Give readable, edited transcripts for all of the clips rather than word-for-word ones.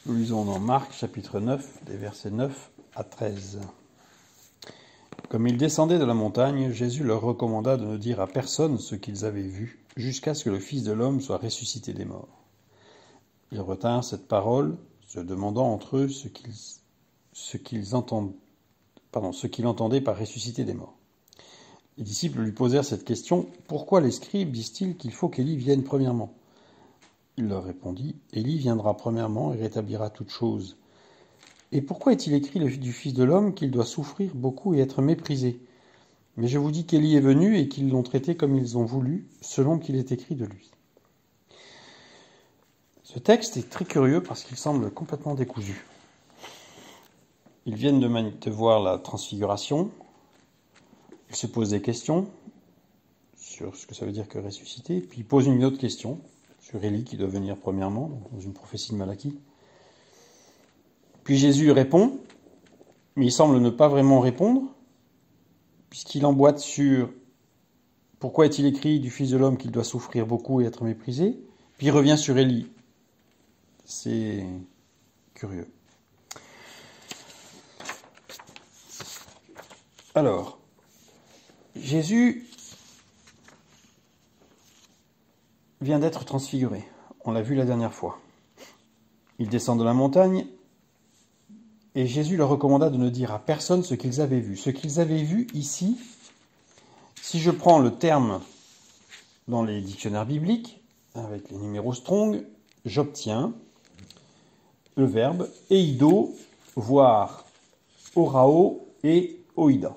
Nous lisons dans Marc, chapitre 9, des versets 9 à 13. Comme ils descendaient de la montagne, Jésus leur recommanda de ne dire à personne ce qu'ils avaient vu, jusqu'à ce que le Fils de l'homme soit ressuscité des morts. Ils retinrent cette parole, se demandant entre eux ce qu'il entendait par ressusciter des morts. Les disciples lui posèrent cette question. « Pourquoi les scribes disent-ils qu'il faut qu'Élie vienne premièrement ?» Il leur répondit, « Élie viendra premièrement et rétablira toutes choses. Et pourquoi est-il écrit du Fils de l'homme qu'il doit souffrir beaucoup et être méprisé? Mais je vous dis qu'Élie est venu et qu'ils l'ont traité comme ils ont voulu, selon qu'il est écrit de lui. » Ce texte est très curieux parce qu'il semble complètement décousu. Ils viennent de voir la transfiguration. Ils se posent des questions sur ce que ça veut dire que ressusciter, puis ils posent une autre question sur Élie qui doit venir premièrement, dans une prophétie de Malachie. Puis Jésus répond, mais il semble ne pas vraiment répondre, puisqu'il emboîte sur pourquoi est-il écrit du Fils de l'homme qu'il doit souffrir beaucoup et être méprisé, puis il revient sur Élie. C'est curieux. Alors, Jésus vient d'être transfiguré. On l'a vu la dernière fois. Il descend de la montagne et Jésus leur recommanda de ne dire à personne ce qu'ils avaient vu. Ce qu'ils avaient vu ici, si je prends le terme dans les dictionnaires bibliques, avec les numéros Strong, j'obtiens le verbe eido, voir orao et oida.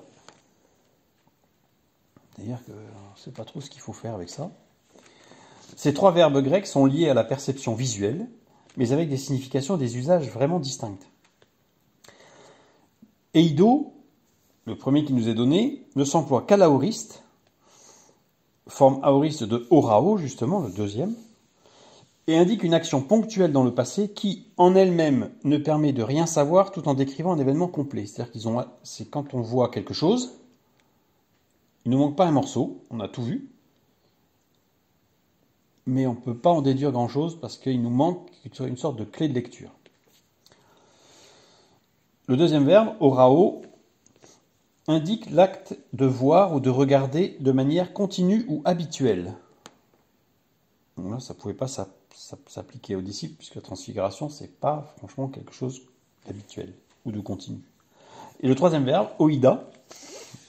C'est-à-dire qu'on ne sait pas trop ce qu'il faut faire avec ça. Ces trois verbes grecs sont liés à la perception visuelle, mais avec des significations et des usages vraiment distincts. Eido, le premier qui nous est donné, ne s'emploie qu'à l'aoriste, forme aoriste de orao, justement, le deuxième, et indique une action ponctuelle dans le passé qui, en elle-même, ne permet de rien savoir tout en décrivant un événement complet. C'est-à-dire c'est quand on voit quelque chose, il ne nous manque pas un morceau, on a tout vu, mais on ne peut pas en déduire grand-chose parce qu'il nous manque une sorte de clé de lecture. Le deuxième verbe, orao, indique l'acte de voir ou de regarder de manière continue ou habituelle. Donc là, ça ne pouvait pas s'appliquer aux disciples puisque la transfiguration, ce n'est pas franchement quelque chose d'habituel ou de continu. Et le troisième verbe, oida,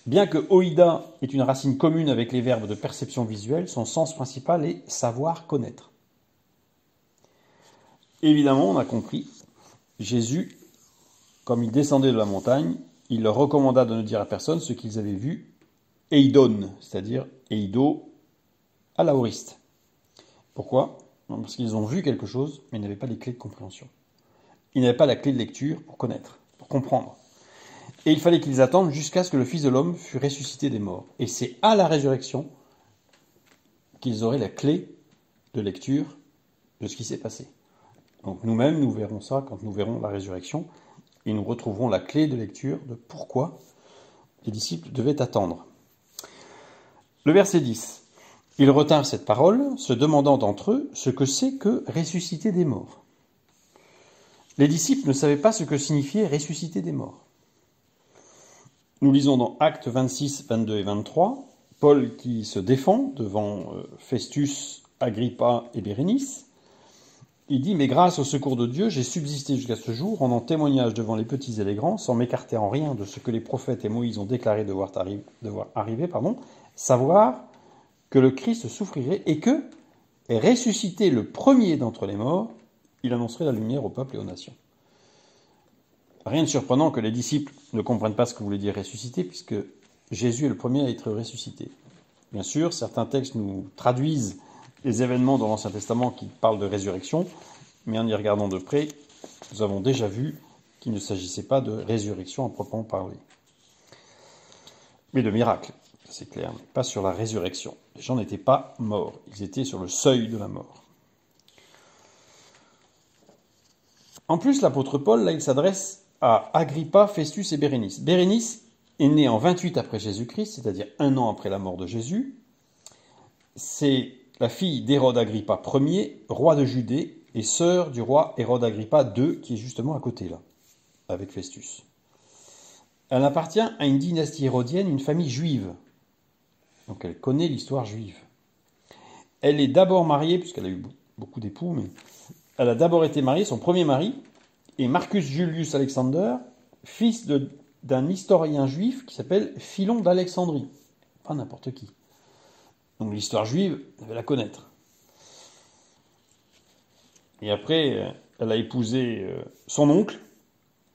bien que oida est une racine commune avec les verbes de perception visuelle, son sens principal est savoir connaître. Évidemment, on a compris, Jésus, comme il descendait de la montagne, il leur recommanda de ne dire à personne ce qu'ils avaient vu, eidon, c'est-à-dire eido à l'aoriste. Pourquoi? Parce qu'ils ont vu quelque chose, mais ils n'avaient pas les clés de compréhension. Ils n'avaient pas la clé de lecture pour connaître, pour comprendre. Et il fallait qu'ils attendent jusqu'à ce que le Fils de l'homme fût ressuscité des morts. Et c'est à la résurrection qu'ils auraient la clé de lecture de ce qui s'est passé. Donc nous-mêmes, nous verrons ça quand nous verrons la résurrection, et nous retrouverons la clé de lecture de pourquoi les disciples devaient attendre. Le verset 10. Ils retinrent cette parole, se demandant entre eux ce que c'est que ressusciter des morts. Les disciples ne savaient pas ce que signifiait ressusciter des morts. Nous lisons dans Actes 26, 22 et 23, Paul qui se défend devant Festus, Agrippa et Bérénice. Il dit « Mais grâce au secours de Dieu, j'ai subsisté jusqu'à ce jour, rendant témoignage devant les petits et les grands, sans m'écarter en rien de ce que les prophètes et Moïse ont déclaré devoir arriver, savoir que le Christ souffrirait et que, ressuscité le premier d'entre les morts, il annoncerait la lumière au peuple et aux nations. » Rien de surprenant que les disciples ne comprennent pas ce que voulait dire ressusciter, puisque Jésus est le premier à être ressuscité. Bien sûr, certains textes nous traduisent les événements dans l'Ancien Testament qui parlent de résurrection, mais en y regardant de près, nous avons déjà vu qu'il ne s'agissait pas de résurrection à proprement parler. Mais de miracle, c'est clair, mais pas sur la résurrection. Les gens n'étaient pas morts, ils étaient sur le seuil de la mort. En plus, l'apôtre Paul, là, il s'adresse à Agrippa, Festus et Bérénice. Bérénice est née en 28 après Jésus-Christ, c'est-à-dire 1 an après la mort de Jésus. C'est la fille d'Hérode Agrippa Ier, roi de Judée, et sœur du roi Hérode Agrippa II, qui est justement à côté là, avec Festus. Elle appartient à une dynastie hérodienne, une famille juive. Donc elle connaît l'histoire juive. Elle est d'abord mariée, puisqu'elle a eu beaucoup d'époux, mais elle a d'abord été mariée, son premier mari est Marcus Julius Alexander, fils d'un historien juif qui s'appelle Philon d'Alexandrie. Pas n'importe qui. Donc l'histoire juive, elle va la connaître. Et après, elle a épousé son oncle,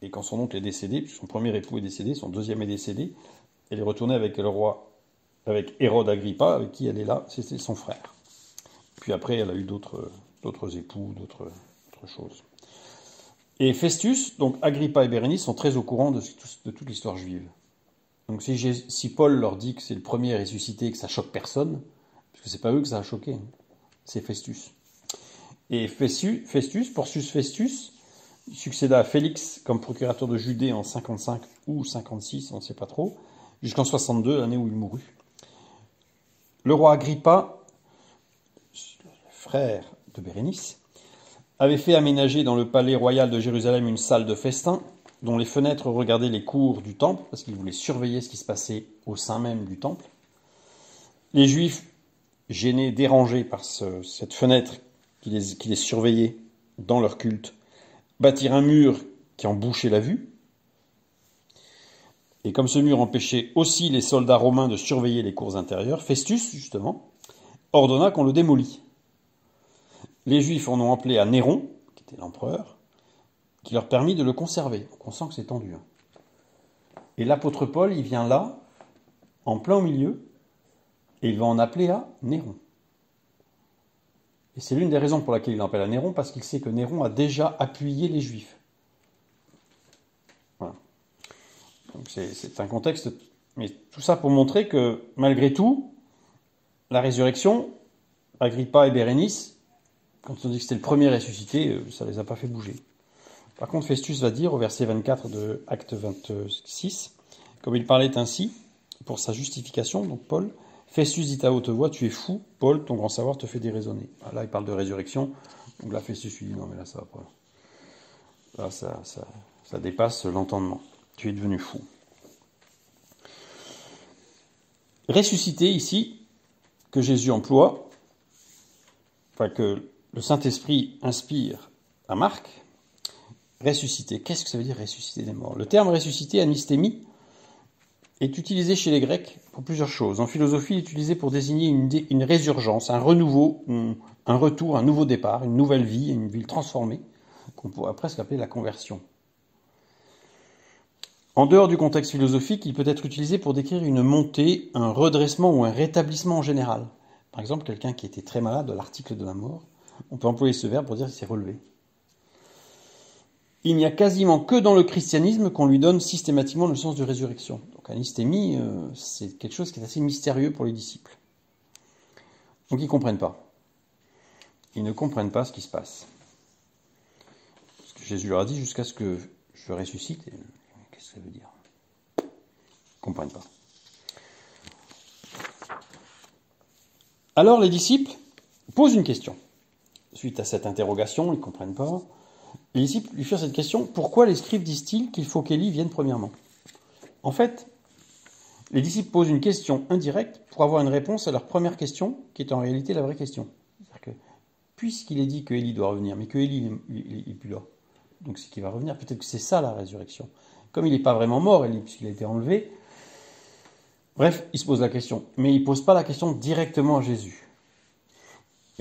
et quand son oncle est décédé, puisque son premier époux est décédé, son deuxième est décédé, elle est retournée avec le roi, avec Hérode Agrippa, avec qui elle est là, c'était son frère. Puis après, elle a eu d'autres époux, d'autres choses. Et Festus, donc Agrippa et Bérénice sont très au courant de toute l'histoire juive. Donc si Paul leur dit que c'est le premier ressuscité et que ça choque personne, parce que c'est pas eux que ça a choqué, c'est Festus. Et Porcius Festus, succéda à Félix comme procurateur de Judée en 55 ou 56, on ne sait pas trop, jusqu'en 62, l'année où il mourut. Le roi Agrippa, le frère de Bérénice, avait fait aménager dans le palais royal de Jérusalem une salle de festin dont les fenêtres regardaient les cours du temple, parce qu'il voulait surveiller ce qui se passait au sein même du temple. Les Juifs, gênés, dérangés par cette fenêtre qui les surveillait dans leur culte, bâtirent un mur qui en bouchait la vue. Et comme ce mur empêchait aussi les soldats romains de surveiller les cours intérieures, Festus, justement, ordonna qu'on le démolît. Les Juifs en ont appelé à Néron, qui était l'empereur, qui leur permit de le conserver. Donc on sent que c'est tendu. Et l'apôtre Paul, il vient là, en plein au milieu, et il va en appeler à Néron. Et c'est l'une des raisons pour laquelle il en appelle à Néron, parce qu'il sait que Néron a déjà appuyé les Juifs. Voilà. Donc c'est un contexte, mais tout ça pour montrer que, malgré tout, la résurrection, Agrippa et Bérénice, quand on dit que c'était le premier ressuscité, ça ne les a pas fait bouger. Par contre, Festus va dire, au verset 24 de Acte 26, comme il parlait ainsi, pour sa justification, donc Paul, Festus dit à haute voix, tu es fou, Paul, ton grand savoir te fait déraisonner. Là, il parle de résurrection, donc là, Festus lui dit, non, mais là, ça va pas. Là, ça dépasse l'entendement. Tu es devenu fou. Ressuscité, ici, que Jésus emploie, enfin, que le Saint-Esprit inspire à Marc, ressuscité. Qu'est-ce que ça veut dire ressusciter des morts? Le terme ressuscité, anistémie, est utilisé chez les Grecs pour plusieurs choses. En philosophie, il est utilisé pour désigner une résurgence, un renouveau, un retour, un nouveau départ, une nouvelle vie, une vie transformée, qu'on pourrait presque appeler la conversion. En dehors du contexte philosophique, il peut être utilisé pour décrire une montée, un redressement ou un rétablissement en général. Par exemple, quelqu'un qui était très malade, l'article de la mort, on peut employer ce verbe pour dire qu'il s'est relevé. Il n'y a quasiment que dans le christianisme qu'on lui donne systématiquement le sens de résurrection. Donc anistémie, c'est quelque chose qui est assez mystérieux pour les disciples. Donc ils ne comprennent pas. Ils ne comprennent pas ce qui se passe. Parce que Jésus leur a dit jusqu'à ce que je ressuscite. Et qu'est-ce que ça veut dire? Ils ne comprennent pas. Alors les disciples posent une question. Suite à cette interrogation, ils ne comprennent pas. Les disciples lui firent cette question, pourquoi les scribes disent-ils qu'il faut qu'Élie vienne premièrement? En fait, les disciples posent une question indirecte pour avoir une réponse à leur première question, qui est en réalité la vraie question. C'est-à-dire que, puisqu'il est dit que Élie doit revenir, mais que Élie n'est plus là, donc c'est qu'il va revenir, peut-être que c'est ça la résurrection. Comme il n'est pas vraiment mort, Élie, puisqu'il a été enlevé, bref, il se pose la question. Mais il ne pose pas la question directement à Jésus.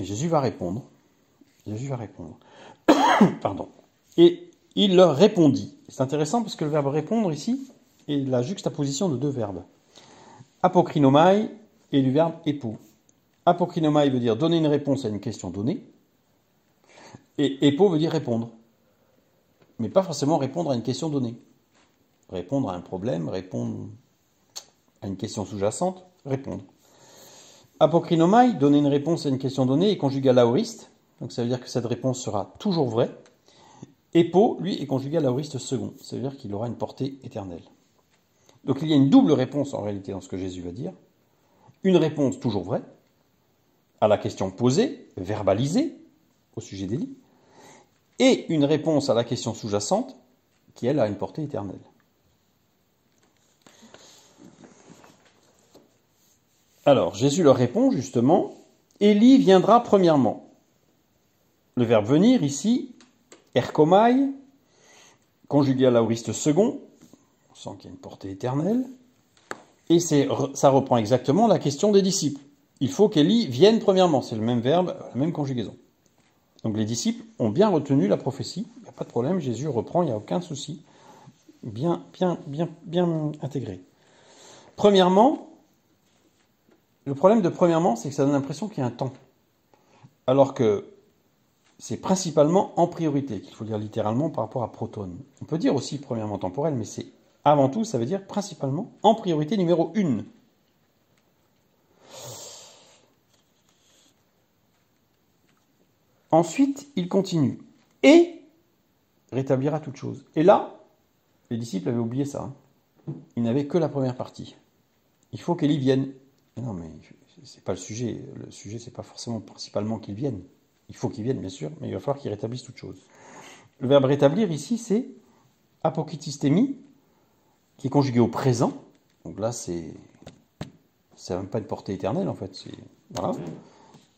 Et Jésus va répondre. Pardon. Et il leur répondit. C'est intéressant parce que le verbe répondre ici est la juxtaposition de deux verbes. Apokrinomai et du verbe épo. Apokrinomai veut dire donner une réponse à une question donnée. Et épo veut dire répondre. Mais pas forcément répondre à une question donnée. Répondre à un problème, répondre à une question sous-jacente, répondre. Apokrinomai, donner une réponse à une question donnée, est conjugal aoriste. Donc ça veut dire que cette réponse sera toujours vraie. Épo, lui, est conjugal aoriste second. Ça veut dire qu'il aura une portée éternelle. Donc il y a une double réponse en réalité dans ce que Jésus va dire. Une réponse toujours vraie à la question posée, verbalisée au sujet d'Élie, et une réponse à la question sous-jacente qui, elle, a une portée éternelle. Alors, Jésus leur répond justement, « Élie viendra premièrement ». Le verbe « venir » ici, « erkomai », conjugué à l'aoriste second, on sent qu'il y a une portée éternelle, et ça reprend exactement la question des disciples. Il faut qu'Élie vienne premièrement, c'est le même verbe, la même conjugaison. Donc les disciples ont bien retenu la prophétie, il n'y a pas de problème, Jésus reprend, il n'y a aucun souci, bien intégré. Premièrement, le problème de premièrement, c'est que ça donne l'impression qu'il y a un temps, alors que c'est principalement en priorité, qu'il faut lire littéralement par rapport à protone. On peut dire aussi premièrement temporel, mais c'est avant tout, ça veut dire principalement en priorité numéro 1. Ensuite, il continue. Et rétablira toute chose. Et là, les disciples avaient oublié ça. Ils n'avaient que la première partie. Il faut qu'Élie vienne. Mais non, mais c'est pas le sujet. Le sujet, c'est pas forcément principalement qu'il vienne. Il faut qu'il vienne, bien sûr, mais il va falloir qu'il rétablisse toute chose. Le verbe rétablir ici, c'est apokitistemi, qui est conjugué au présent. Donc là, c'est même pas une portée éternelle, en fait. Voilà.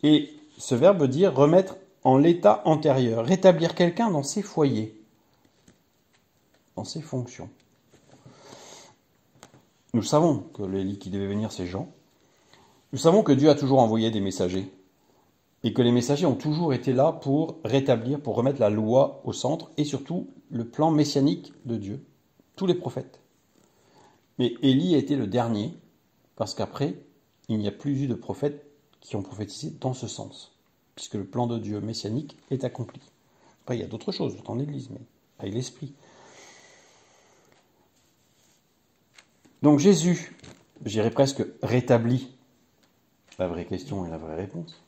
Et ce verbe veut dire remettre en l'état antérieur, rétablir quelqu'un dans ses foyers, dans ses fonctions. Nous savons que l'Élie qui devait venir, c'est Jean. Nous savons que Dieu a toujours envoyé des messagers et que les messagers ont toujours été là pour rétablir, pour remettre la loi au centre et surtout le plan messianique de Dieu, tous les prophètes. Mais Élie a été le dernier parce qu'après, il n'y a plus eu de prophètes qui ont prophétisé dans ce sens, puisque le plan de Dieu messianique est accompli. Après, il y a d'autres choses dans l'Église, mais avec l'Esprit. Donc Jésus, j'irais presque rétablit la vraie question et la vraie réponse,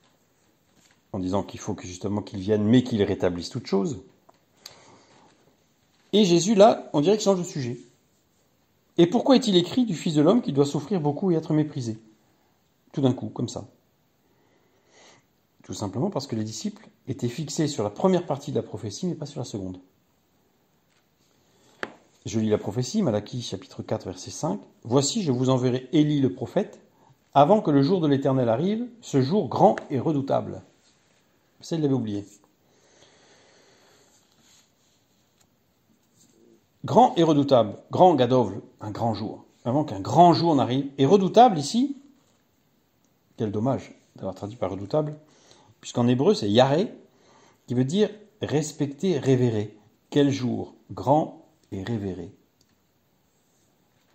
en disant qu'il faut que justement qu'il vienne, mais qu'il rétablisse toute chose. Et Jésus, là, on dirait qu'il change de sujet. Et pourquoi est-il écrit du Fils de l'homme qui doit souffrir beaucoup et être méprisé? Tout d'un coup, comme ça. Tout simplement parce que les disciples étaient fixés sur la première partie de la prophétie, mais pas sur la seconde. Je lis la prophétie, Malachie chapitre 4, verset 5. « Voici, je vous enverrai Élie le prophète, avant que le jour de l'Éternel arrive, ce jour grand et redoutable. » Ça, il l'avait oublié. Grand et redoutable. Grand gadovle, un grand jour. Avant qu'un grand jour n'arrive. Et redoutable ici, quel dommage d'avoir traduit par redoutable, puisqu'en hébreu c'est yaré, qui veut dire respecter, révérer. Quel jour grand et révéré.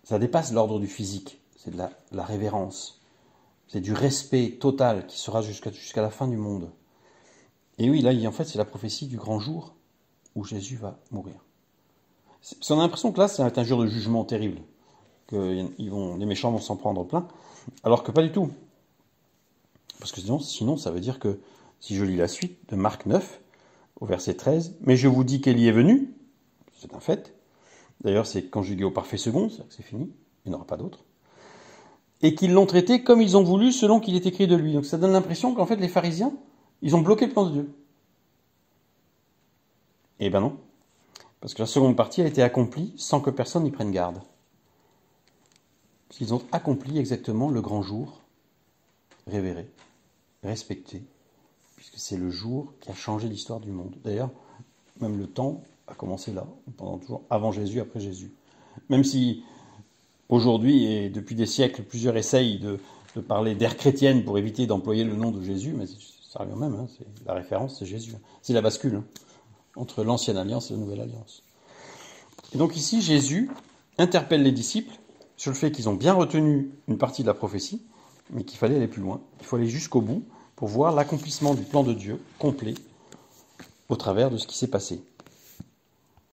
Ça dépasse l'ordre du physique, c'est de la révérence. C'est du respect total qui sera jusqu'à la fin du monde. Et oui, là, en fait, c'est la prophétie du grand jour où Jésus va mourir. On a l'impression que là, ça va être un jour de jugement terrible, que les méchants vont s'en prendre plein, alors que pas du tout. Parce que sinon, ça veut dire que, si je lis la suite de Marc 9, au verset 13, « Mais je vous dis qu'Élie est venu », c'est un fait. D'ailleurs, c'est conjugué au parfait second, c'est-à-dire que c'est fini, il n'y en aura pas d'autre. Et qu'ils l'ont traité comme ils ont voulu, selon qu'il est écrit de lui. Donc ça donne l'impression qu'en fait, les pharisiens, ils ont bloqué le plan de Dieu. Eh ben non. Parce que la seconde partie a été accomplie sans que personne n'y prenne garde. Parce qu'ils ont accompli exactement le grand jour, révéré, respecté, puisque c'est le jour qui a changé l'histoire du monde. D'ailleurs, même le temps a commencé là, pendant toujours avant Jésus, après Jésus. Même si aujourd'hui et depuis des siècles, plusieurs essayent de parler d'ère chrétienne pour éviter d'employer le nom de Jésus, mais ça revient même, la référence c'est Jésus. C'est la bascule entre l'ancienne alliance et la nouvelle alliance. Et donc ici, Jésus interpelle les disciples sur le fait qu'ils ont bien retenu une partie de la prophétie, mais qu'il fallait aller plus loin. Il faut aller jusqu'au bout pour voir l'accomplissement du plan de Dieu complet au travers de ce qui s'est passé.